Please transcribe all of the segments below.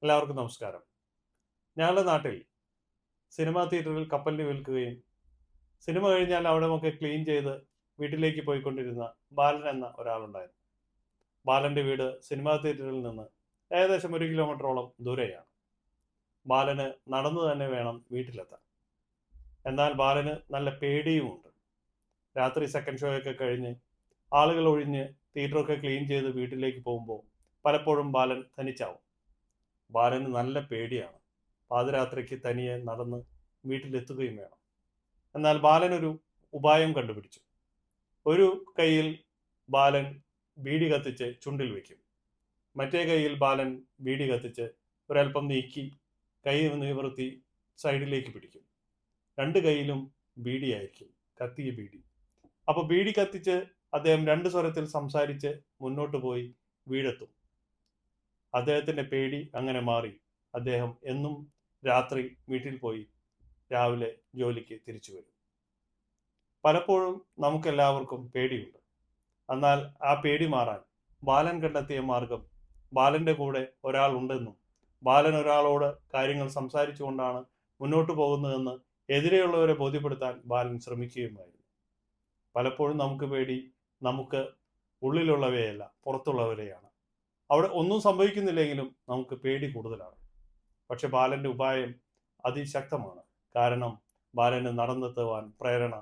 എല്ലാവർക്കും നമസ്കാരം. ഞങ്ങളുടെ നാട്ടിൽ സിനിമാ തിയേറ്ററിൽ കപ്പലിന് വിൽക്കുകയും സിനിമ കഴിഞ്ഞാൽ അവിടമൊക്കെ ക്ലീൻ ചെയ്ത് വീട്ടിലേക്ക് പോയിക്കൊണ്ടിരുന്ന ബാലൻ എന്ന ഒരാളുണ്ടായിരുന്നു. ബാലന്റെ വീട് സിനിമാ തിയേറ്ററിൽ നിന്ന് ഏകദേശം 1 കിലോമീറ്ററോളം ദൂരെയാണ്. ബാലന് നടന്നു തന്നെ വേണം വീട്ടിലെത്താൻ. എന്നാൽ ബാലന് നല്ല പേടിയുമുണ്ട്. രാത്രി സെക്കൻഡ് ഷോയൊക്കെ കഴിഞ്ഞ് ആളുകൾ ഒഴിഞ്ഞ് തിയേറ്ററൊക്കെ ക്ലീൻ ചെയ്ത് വീട്ടിലേക്ക് പോകുമ്പോൾ പലപ്പോഴും ബാലൻ തനിച്ചാവും. ബാലന് നല്ല പേടിയാണ്. പാതിരാത്രിക്ക് തനിയെ നടന്ന് വീട്ടിലെത്തുകയും വേണം. എന്നാൽ ബാലനൊരു ഉപായം കണ്ടുപിടിച്ചു. ഒരു കൈയിൽ ബാലൻ ബീഡി കത്തിച്ച് ചുണ്ടിൽ വയ്ക്കും. മറ്റേ കൈയിൽ ബാലൻ ബീഡി കത്തിച്ച് ഒരൽപ്പം നീക്കി കൈ നിവർത്തി സൈഡിലേക്ക് പിടിക്കും. രണ്ട് കൈയിലും ബീഡിയായിരിക്കും, കത്തിയ ബീഡി. അപ്പോൾ ബീഡി കത്തിച്ച് അദ്ദേഹം 2 സ്വരത്തിൽ സംസാരിച്ച് മുന്നോട്ട് പോയി വീടെത്തും. അദ്ദേഹത്തിന്റെ പേടി അങ്ങനെ മാറി. അദ്ദേഹം എന്നും രാത്രി വീട്ടിൽ പോയി രാവിലെ ജോലിക്ക് തിരിച്ചു വരും. പലപ്പോഴും നമുക്കെല്ലാവർക്കും പേടിയുണ്ട്. എന്നാൽ ആ പേടി മാറാൻ ബാലൻ കണ്ടെത്തിയ മാർഗം, ബാലന്റെ കൂടെ ഒരാൾ ഉണ്ടെന്നും ബാലൻ ഒരാളോട് കാര്യങ്ങൾ സംസാരിച്ചുകൊണ്ടാണ് മുന്നോട്ട് പോകുന്നതെന്ന് എതിരെയുള്ളവരെ ബോധ്യപ്പെടുത്താൻ ബാലൻ ശ്രമിക്കുകയുമായിരുന്നു. പലപ്പോഴും നമുക്ക് പേടി നമുക്ക് ഉള്ളിലുള്ളവയെയല്ല, പുറത്തുള്ളവരെയാണ്. അവിടെ ഒന്നും സംഭവിക്കുന്നില്ലെങ്കിലും നമുക്ക് പേടി കൂടുതലാണ്. പക്ഷെ ബാലന്റെ ഉപായം അതിശക്തമാണ്. കാരണം ബാലന് നടന്നെത്തുവാൻ പ്രേരണ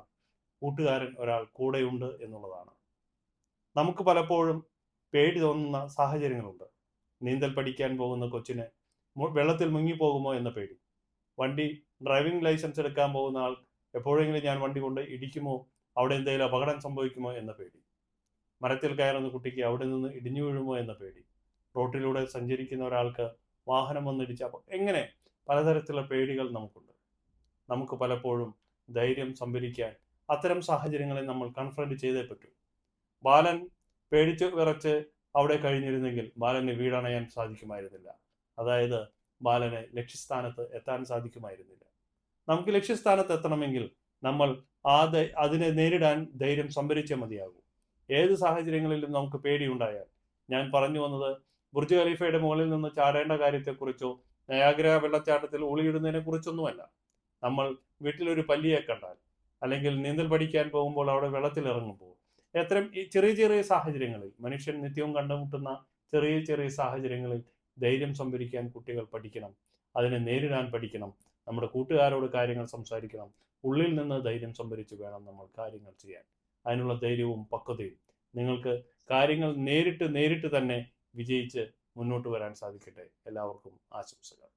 കൂട്ടുകാരൻ ഒരാൾ കൂടെയുണ്ട് എന്നുള്ളതാണ്. നമുക്ക് പലപ്പോഴും പേടി തോന്നുന്ന സാഹചര്യങ്ങളുണ്ട്. നീന്തൽ പഠിക്കാൻ പോകുന്ന കൊച്ചിന് വെള്ളത്തിൽ മുങ്ങിപ്പോകുമോ എന്ന പേടി. വണ്ടി ഡ്രൈവിംഗ് ലൈസൻസ് എടുക്കാൻ പോകുന്ന ആൾ എപ്പോഴെങ്കിലും ഞാൻ വണ്ടി കൊണ്ട് ഇടിക്കുമോ, അവിടെ എന്തെങ്കിലും അപകടം സംഭവിക്കുമോ എന്ന പേടി. മരത്തിൽ കയറുന്ന കുട്ടിക്ക് അവിടെ നിന്ന് ഇടിഞ്ഞു വീഴുമോ എന്ന പേടി. റോട്ടിലൂടെ സഞ്ചരിക്കുന്ന ഒരാൾക്ക് വാഹനം വന്നിടിച്ച എങ്ങനെ പലതരത്തിലുള്ള പേടികൾ നമുക്കുണ്ട്. നമുക്ക് പലപ്പോഴും ധൈര്യം സംഭരിക്കാൻ അത്തരം സാഹചര്യങ്ങളെ നമ്മൾ കൺഫ്രണ്ട് ചെയ്തേ പറ്റൂ. ബാലൻ പേടിച്ച് വിറച്ച് അവിടെ കഴിഞ്ഞിരുന്നെങ്കിൽ ബാലന് വീടണയാൻ സാധിക്കുമായിരുന്നില്ല. അതായത് ബാലന് ലക്ഷ്യസ്ഥാനത്ത് എത്താൻ സാധിക്കുമായിരുന്നില്ല. നമുക്ക് ലക്ഷ്യസ്ഥാനത്ത് എത്തണമെങ്കിൽ നമ്മൾ അതിനെ നേരിടാൻ ധൈര്യം സംഭരിച്ചേ മതിയാകൂ. ഏത് സാഹചര്യങ്ങളിലും നമുക്ക് പേടിയുണ്ടായാൽ, ഞാൻ പറഞ്ഞു വന്നത് ബുർജ് ഖലീഫയുടെ മുകളിൽ നിന്ന് ചാടേണ്ട കാര്യത്തെക്കുറിച്ചോ നയാഗ്ര വെള്ളച്ചാട്ടത്തിൽ ഊളിയിടുന്നതിനെ കുറിച്ചൊന്നുമല്ല. നമ്മൾ വീട്ടിലൊരു പല്ലിയെ കണ്ടാൽ, അല്ലെങ്കിൽ നീന്തൽ പഠിക്കാൻ പോകുമ്പോൾ അവിടെ വെള്ളത്തിൽ ഇറങ്ങുമ്പോൾ, അത്തരം ചെറിയ ചെറിയ സാഹചര്യങ്ങളിൽ, മനുഷ്യൻ നിത്യവും കണ്ടുമുട്ടുന്ന ചെറിയ ചെറിയ സാഹചര്യങ്ങളിൽ ധൈര്യം സംഭരിക്കാൻ കുട്ടികൾ പഠിക്കണം. അതിനെ നേരിടാൻ പഠിക്കണം. നമ്മുടെ കൂട്ടുകാരോട് കാര്യങ്ങൾ സംസാരിക്കണം. ഉള്ളിൽ നിന്ന് ധൈര്യം സംഭരിച്ച് വേണം നമ്മൾ കാര്യങ്ങൾ ചെയ്യാൻ. അതിനുള്ള ധൈര്യവും പക്വതയും നിങ്ങൾക്ക് കാര്യങ്ങൾ നേരിട്ട് തന്നെ വിജയിച്ച് മുന്നോട്ട് വരാൻ സാധിക്കട്ടെ. എല്ലാവർക്കും ആശംസകൾ.